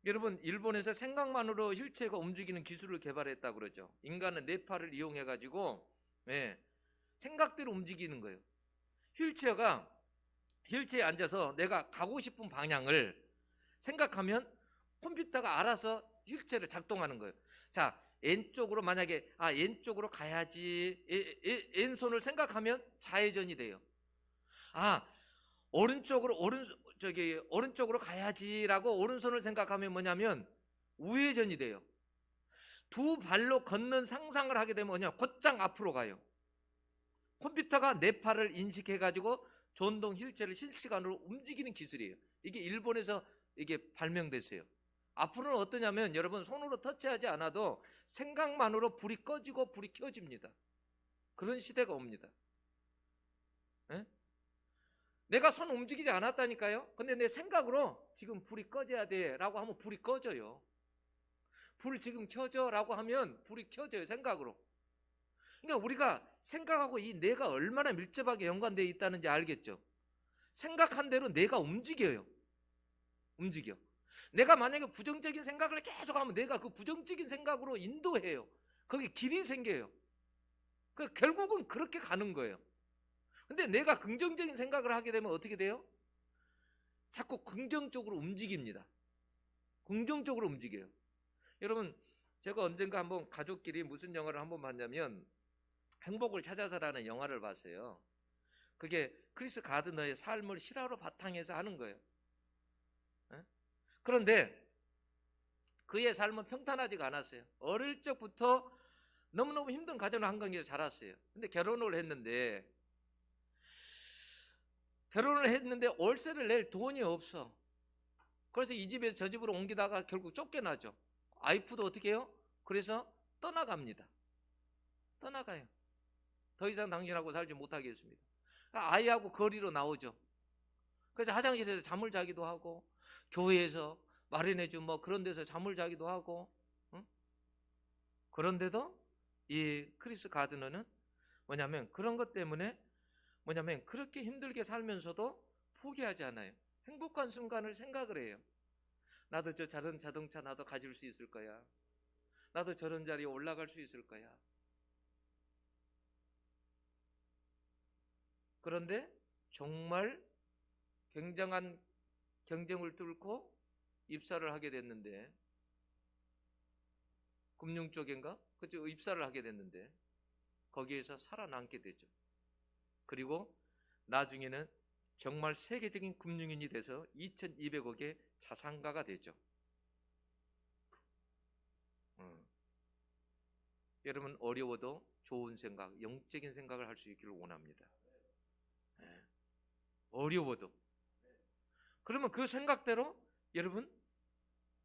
여러분 일본에서 생각만으로 휠체어가 움직이는 기술을 개발했다고 그러죠. 인간은 뇌파를 이용해 가지고 생각대로 움직이는 거예요. 휠체어에 앉아서 내가 가고 싶은 방향을 생각하면 컴퓨터가 알아서 휠체어를 작동하는 거예요. 자, 왼쪽으로 만약에 왼쪽으로 가야지, 왼손을 생각하면 좌회전이 돼요. 오른쪽으로 가야지라고 오른손을 생각하면 뭐냐면 우회전이 돼요. 두 발로 걷는 상상을 하게 되면 뭐냐, 곧장 앞으로 가요. 컴퓨터가 내 팔을 인식해가지고 전동 휠체어를 실시간으로 움직이는 기술이에요. 이게 일본에서 이게 발명됐어요. 앞으로는 어떠냐면 여러분 손으로 터치하지 않아도 생각만으로 불이 꺼지고 불이 켜집니다. 그런 시대가 옵니다. 내가 손 움직이지 않았다니까요. 근데 내 생각으로 지금 불이 꺼져야 돼 라고 하면 불이 꺼져요. 불 지금 켜져 라고 하면 불이 켜져요. 생각으로. 그러니까 우리가 생각하고 이 뇌가 얼마나 밀접하게 연관되어 있다는지 알겠죠. 생각한 대로 뇌가 움직여. 내가 만약에 부정적인 생각을 계속하면 뇌가 그 부정적인 생각으로 인도해요. 거기 길이 생겨요. 결국은 그렇게 가는 거예요. 근데 내가 긍정적인 생각을 하게 되면 어떻게 돼요? 자꾸 긍정적으로 움직입니다. 긍정적으로 움직여요. 여러분 제가 언젠가 한번 가족끼리 무슨 영화를 한번 봤냐면 행복을 찾아서라는 영화를 봤어요. 그게 크리스 가드너의 삶을 실화로 바탕해서 하는 거예요. 그런데 그의 삶은 평탄하지가 않았어요. 어릴 적부터 너무너무 힘든 가정 환경에서 자랐어요. 근데 결혼을 했는데 월세를 낼 돈이 없어. 그래서 이 집에서 저 집으로 옮기다가 결국 쫓겨나죠. 와이프도 어떻게 해요? 그래서 떠나갑니다. 떠나가요. 더 이상 당신하고 살지 못하겠습니다. 아이하고 거리로 나오죠. 그래서 화장실에서 잠을 자기도 하고 교회에서 마련해준 그런 데서 잠을 자기도 하고. 그런데도 이 크리스 가드너는 뭐냐면 그런 것 때문에 뭐냐면 그렇게 힘들게 살면서도 포기하지 않아요. 행복한 순간을 생각을 해요. 나도 저 다른 자동차 나도 가질 수 있을 거야. 나도 저런 자리에 올라갈 수 있을 거야. 그런데 정말 굉장한 경쟁을 뚫고 입사를 하게 됐는데, 금융 쪽인가? 그죠? 입사를 하게 됐는데 거기에서 살아남게 되죠. 그리고 나중에는 정말 세계적인 금융인이 돼서 2200억의 자산가가 되죠. 여러분 어려워도 좋은 생각, 영적인 생각을 할 수 있기를 원합니다. 어려워도. 그러면 그 생각대로 여러분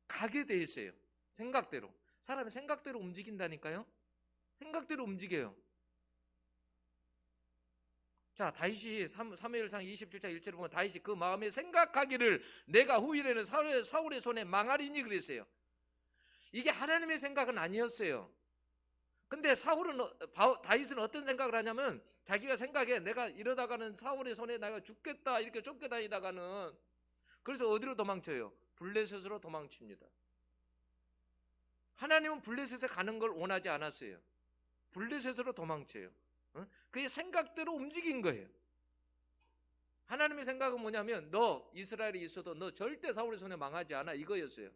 가게 돼 있어요. 생각대로. 사람이 생각대로 움직인다니까요. 생각대로 움직여요. 자, 다윗이 사무엘상 27장 1절에 보면 다윗이 그 마음에 생각하기를 내가 후일에는 사울의 손에 망하리니 그랬어요. 이게 하나님의 생각은 아니었어요. 근데 다윗은 어떤 생각을 하냐면 자기가 생각해 내가 이러다가는 사울의 손에 내가 죽겠다 이렇게 쫓겨다니다가는, 그래서 어디로 도망쳐요? 블레셋으로 도망칩니다. 하나님은 블레셋에 가는 걸 원하지 않았어요. 블레셋으로 도망쳐요. 그게 생각대로 움직인 거예요. 하나님의 생각은 뭐냐면 너 이스라엘에 있어도 너 절대 사울의 손에 망하지 않아 이거였어요.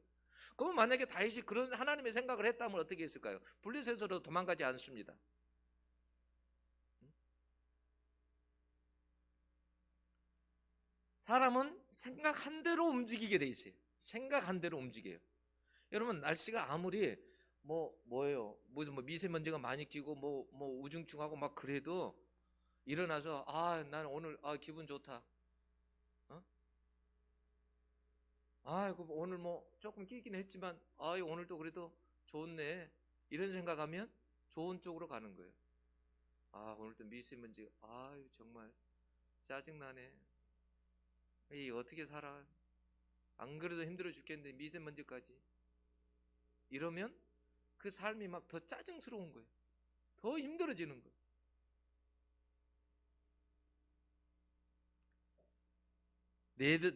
그럼 만약에 다윗이 그런 하나님의 생각을 했다면 어떻게 했을까요? 블레셋으로 도망가지 않습니다. 사람은 생각한 대로 움직이게 돼 있어요. 생각한 대로 움직여요. 여러분 날씨가 아무리 뭐예요? 무슨 미세먼지가 많이 끼고 우중충하고 막 그래도 일어나서 나는 오늘 기분 좋다. 오늘 조금 끼긴 했지만 오늘도 그래도 좋네. 이런 생각하면 좋은 쪽으로 가는 거예요. 오늘도 미세먼지 정말 짜증나네. 이 어떻게 살아? 안 그래도 힘들어 죽겠는데 미세먼지까지. 이러면 그 삶이 막 더 짜증스러운 거예요. 더 힘들어지는 거예요.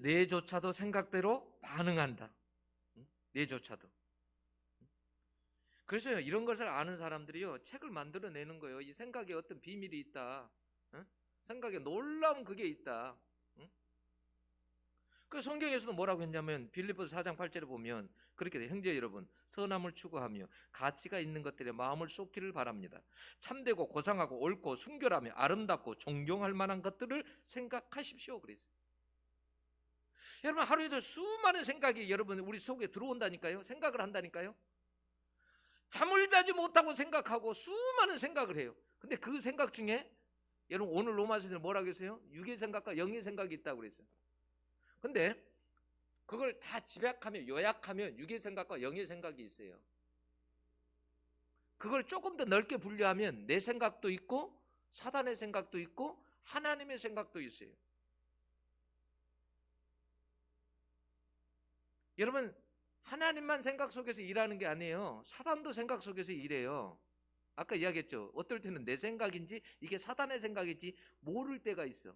뇌조차도 생각대로 반응한다. 뇌조차도. 그래서 이런 것을 아는 사람들이요 책을 만들어내는 거예요. 이 생각에 어떤 비밀이 있다. 생각에 놀라운 그게 있다. 그 성경에서도 뭐라고 했냐면 빌립보서 4장 8절에 보면 그렇게 돼. 형제 여러분 선함을 추구하며 가치가 있는 것들에 마음을 쏟기를 바랍니다. 참되고 고상하고 옳고 순결하며 아름답고 존경할 만한 것들을 생각하십시오. 그랬어요. 여러분 하루에도 수많은 생각이 여러분 우리 속에 들어온다니까요. 생각을 한다니까요. 잠을 자지 못하고 생각하고 수많은 생각을 해요. 근데 그 생각 중에 여러분 오늘 로마서에서 뭐라고 했어요? 육의 생각과 영의 생각이 있다고 그랬어요. 근데 그걸 다 집약하면 요약하면 육의 생각과 영의 생각이 있어요. 그걸 조금 더 넓게 분류하면 내 생각도 있고 사단의 생각도 있고 하나님의 생각도 있어요. 여러분 하나님만 생각 속에서 일하는 게 아니에요. 사단도 생각 속에서 일해요. 아까 이야기했죠. 어떨 때는 내 생각인지 이게 사단의 생각인지 모를 때가 있어.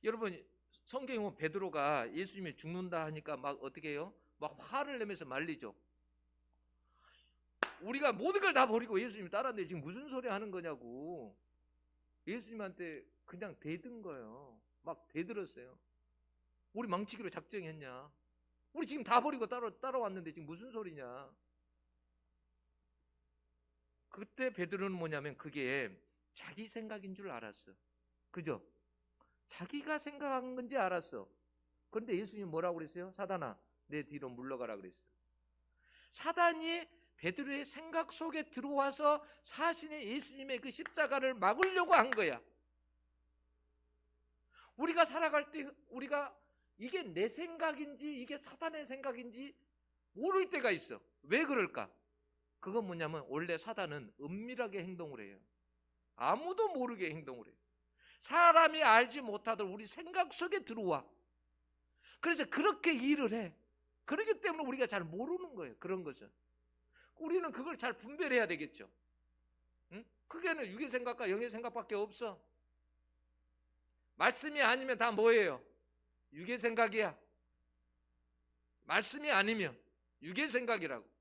여러분 성경에 보면 베드로가 예수님이 죽는다 하니까 막 어떻게 해요? 막 화를 내면서 말리죠. 우리가 모든 걸 다 버리고 예수님 따랐는데 지금 무슨 소리 하는 거냐고. 예수님한테 그냥 대든 거예요. 막 대들었어요. 우리 망치기로 작정했냐? 우리 지금 다 버리고 따라왔는데 지금 무슨 소리냐? 그때 베드로는 뭐냐면 그게 자기 생각인 줄 알았어. 그죠? 자기가 생각한 건지 알았어. 그런데 예수님 뭐라고 그랬어요? 사단아 내 뒤로 물러가라 그랬어요. 사단이 베드로의 생각 속에 들어와서 사실의 예수님의 그 십자가를 막으려고 한 거야. 우리가 살아갈 때 우리가 이게 내 생각인지 이게 사단의 생각인지 모를 때가 있어. 왜 그럴까? 그건 뭐냐면 원래 사단은 은밀하게 행동을 해요. 아무도 모르게 행동을 해요. 사람이 알지 못하도록 우리 생각 속에 들어와. 그래서 그렇게 일을 해. 그렇기 때문에 우리가 잘 모르는 거예요. 그런 것은. 우리는 그걸 잘 분별해야 되겠죠. 응? 크게는 육의 생각과 영의 생각밖에 없어. 말씀이 아니면 다 뭐예요? 육의 생각이야. 말씀이 아니면 육의 생각이라고.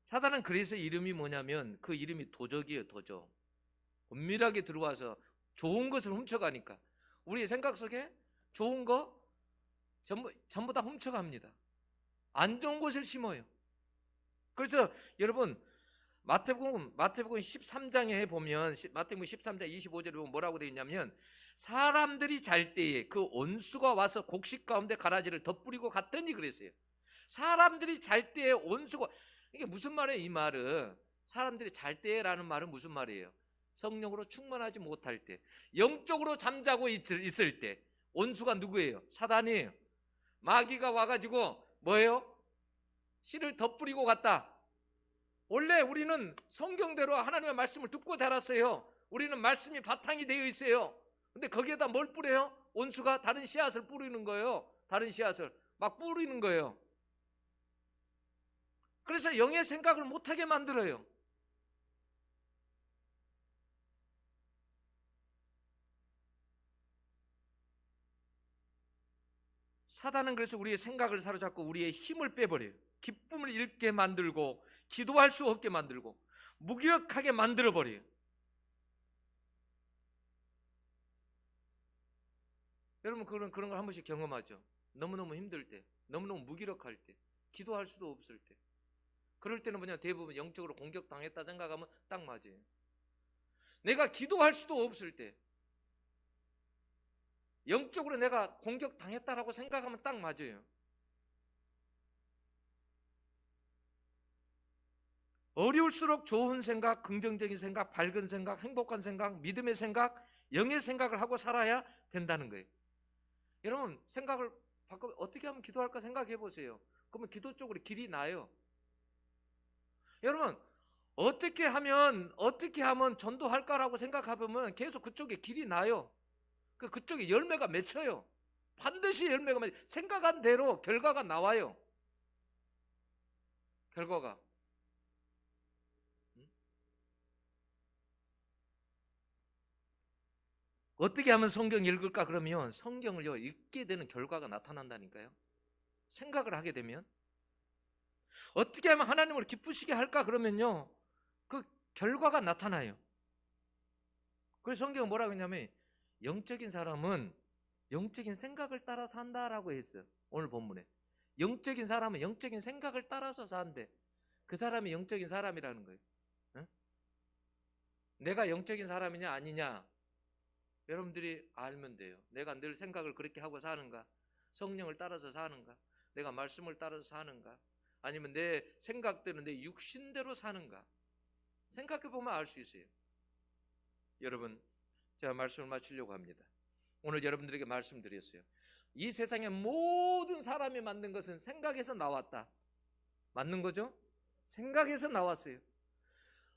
사단은 그래서 이름이 뭐냐면 그 이름이 도적이에요. 도적. 은밀하게 들어와서 좋은 것을 훔쳐가니까 우리의 생각 속에 좋은 거 전부 다 훔쳐갑니다. 안 좋은 것을 심어요. 그래서 여러분 마태복음 13장에 보면 마태복음 13장 25절에 보면 뭐라고 되어 있냐면 사람들이 잘 때에 그 온수가 와서 곡식 가운데 가라지를 덧뿌리고 갔더니 그랬어요. 사람들이 잘 때에 온수가, 이게 무슨 말이에요? 이 말은 사람들이 잘 때라는 말은 무슨 말이에요? 성령으로 충만하지 못할 때, 영적으로 잠자고 있을 때. 온수가 누구예요? 사단이에요. 마귀가 와가지고 뭐예요? 씨를 덧뿌리고 갔다. 원래 우리는 성경대로 하나님의 말씀을 듣고 자랐어요. 우리는 말씀이 바탕이 되어 있어요. 근데 거기에다 뭘 뿌려요? 온수가 다른 씨앗을 뿌리는 거예요. 다른 씨앗을 막 뿌리는 거예요. 그래서 영의 생각을 못하게 만들어요. 사단은 그래서 우리의 생각을 사로잡고 우리의 힘을 빼버려요. 기쁨을 잃게 만들고 기도할 수 없게 만들고 무기력하게 만들어버려요. 여러분 그런 걸 한 번씩 경험하죠. 너무너무 힘들 때, 너무너무 무기력할 때, 기도할 수도 없을 때. 그럴 때는 뭐냐, 대부분 영적으로 공격당했다 생각하면 딱 맞아요. 내가 기도할 수도 없을 때, 영적으로 내가 공격당했다라고 생각하면 딱 맞아요. 어려울수록 좋은 생각, 긍정적인 생각, 밝은 생각, 행복한 생각, 믿음의 생각, 영의 생각을 하고 살아야 된다는 거예요. 여러분 생각을 바꿔 어떻게 하면 기도할까 생각해 보세요. 그러면 기도 쪽으로 길이 나요. 여러분 어떻게 하면 전도할까라고 생각해보면 계속 그쪽에 길이 나요. 그쪽에 열매가 맺혀요. 반드시 열매가 맺혀요. 생각한 대로 결과가 나와요. 결과가. 어떻게 하면 성경 읽을까? 그러면 성경을요 읽게 되는 결과가 나타난다니까요. 생각을 하게 되면. 어떻게 하면 하나님을 기쁘시게 할까? 그러면요 그 결과가 나타나요. 그래서 성경은 뭐라고 했냐면 영적인 사람은 영적인 생각을 따라 산다라고 했어요. 오늘 본문에 영적인 사람은 영적인 생각을 따라서 산대. 그 사람이 영적인 사람이라는 거예요. 응? 내가 영적인 사람이냐 아니냐 여러분들이 알면 돼요. 내가 늘 생각을 그렇게 하고 사는가, 성령을 따라서 사는가, 내가 말씀을 따라서 사는가, 아니면 내 생각대로 내 육신대로 사는가, 생각해보면 알 수 있어요. 여러분 제가 말씀을 마치려고 합니다. 오늘 여러분들에게 말씀드렸어요. 이 세상의 모든 사람이 만든 것은 생각에서 나왔다. 맞는 거죠? 생각에서 나왔어요.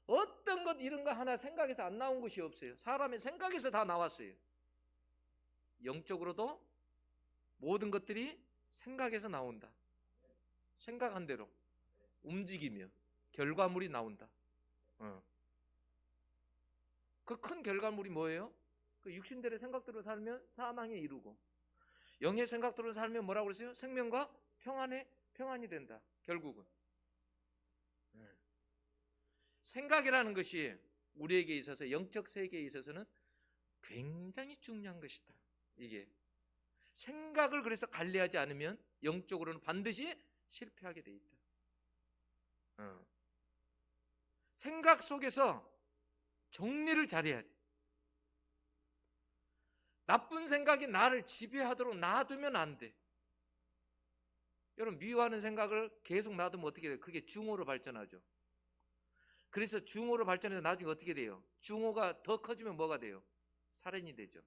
어떤 것 이런 거 하나 생각에서 안 나온 것이 없어요. 사람의 생각에서 다 나왔어요. 영적으로도 모든 것들이 생각에서 나온다. 생각한 대로 움직이며 결과물이 나온다. 그 큰 결과물이 뭐예요? 그 육신대로 생각대로 살면 사망에 이르고, 영의 생각대로 살면 뭐라고 그랬어요? 생명과 평안이 된다. 결국은 생각이라는 것이 우리에게 있어서 영적 세계에 있어서는 굉장히 중요한 것이다. 이게 생각을 그래서 관리하지 않으면 영적으로는 반드시 실패하게 돼 있다. 생각 속에서 정리를 잘해야 돼. 나쁜 생각이 나를 지배하도록 놔두면 안 돼. 여러분 미워하는 생각을 계속 놔두면 어떻게 돼요? 그게 중호로 발전하죠. 그래서 중호로 발전해서 나중에 어떻게 돼요? 중호가 더 커지면 뭐가 돼요? 살인이 되죠.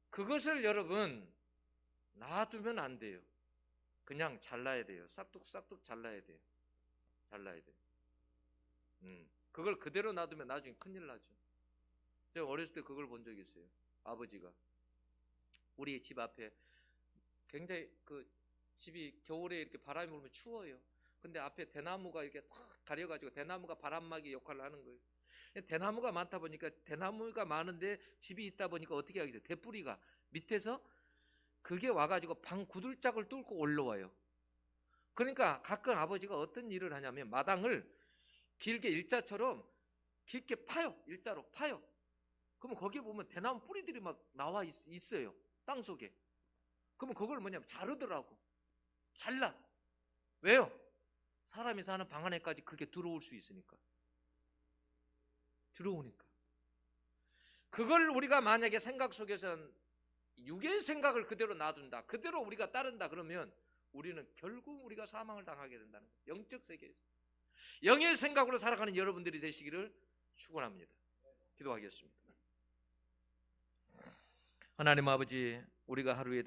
그것을 여러분 놔두면 안 돼요. 그냥 잘라야 돼요. 싹둑싹둑 잘라야 돼요. 잘라야 돼요. 그걸 그대로 놔두면 나중에 큰일 나죠. 제가 어렸을 때 그걸 본 적이 있어요. 아버지가 우리 집 앞에 굉장히 그 집이 겨울에 이렇게 바람이 불면 추워요. 근데 앞에 대나무가 이렇게 탁 가려가지고 대나무가 바람막이 역할을 하는 거예요. 대나무가 많다 보니까 대나무가 많은데 집이 있다 보니까 어떻게 하겠어요? 대뿌리가 밑에서 그게 와가지고 방 구들짝을 뚫고 올라와요. 그러니까 가끔 아버지가 어떤 일을 하냐면 마당을 길게 일자처럼 깊게 파요. 일자로 파요. 그러면 거기에 보면 대나무 뿌리들이 막 나와 있어요. 땅 속에. 그러면 그걸 뭐냐면 자르더라고. 잘라. 왜요? 사람이 사는 방 안에까지 그게 들어올 수 있으니까. 들어오니까. 그걸 우리가 만약에 생각 속에선 육의 생각을 그대로 놔둔다. 그대로 우리가 따른다. 그러면 우리는 결국 우리가 사망을 당하게 된다는 거예요. 영적 세계에서. 영의 생각으로 살아가는 여러분들이 되시기를 축원합니다. 기도하겠습니다. 하나님 아버지, 우리가 하루에